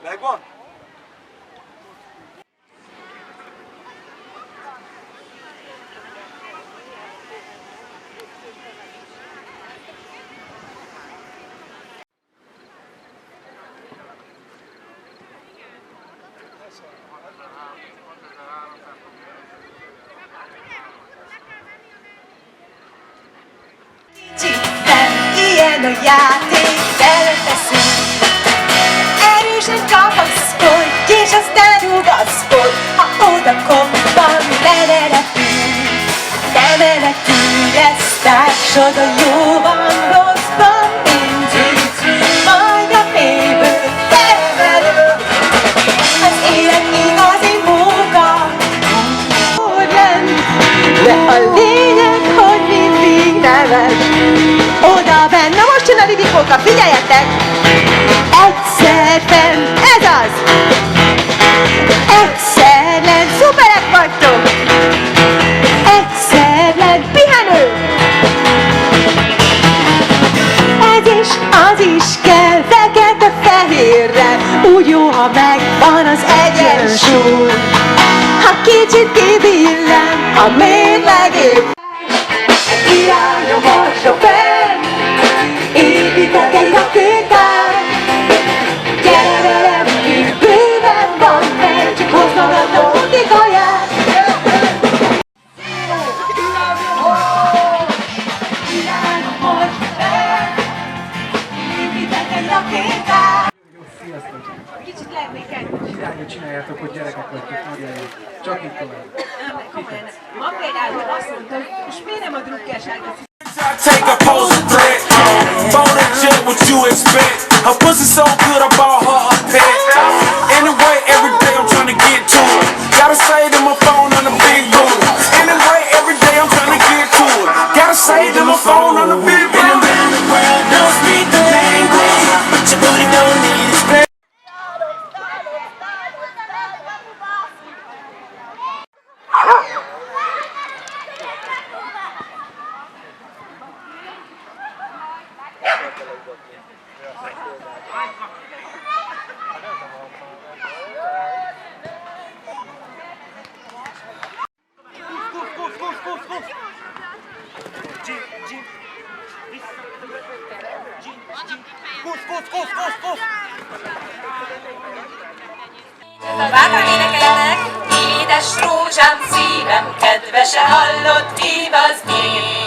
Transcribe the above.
Megvan? Ilyen a játék, beleteszünk. Erősen kapaszkodj, és aztán rugaszkodj. Ha oda koppan, lemeletünk. Ne menekülj, lesz társad a jóban, rosszban, mindig. Majd a mélyből felvelő. Az élet igazi munka. Úgy lenn, de a lényeg, hogy mindig neved. Oda benn, na most jön a Lidikóka, figyeljetek! Egyszer fenn, ez az! Egyszer lenn, szuperek vagytok! Egyszer lenn, pihenő! Ez is, az is kell, fekete-fehérre, úgy jó, ha megvan az egyensúly. Ha kicsit kibillen, a mérleg épp. Irányom a sofőr, építek egy rakétát. Gyere velem, itt bőven van meg, csak hozd magadnak úti kaját. Irányom a sofőr, építek egy rakétát. Kicsit lennék egy. Irányba csináljátok, hogy gyerekek vagytok, nagyon jó. Csak itt tovább. Ma például azt mondta, hogy és miért nem a drukkerságot? Take a pose and thread. Phone and jet, what you expect? Her pussy so good, I bought her a pet. Anyway, every day I'm trying to get to it. Gotta say to my phone on the big boom. Anyway, every day I'm trying to get to it. Gotta say to my phone on the big boom. Around the world, don't speak the language, but your booty don't need explain. Bátran énekeljenek, édes rózsám, szívem kedvese, hallott, hív az ég.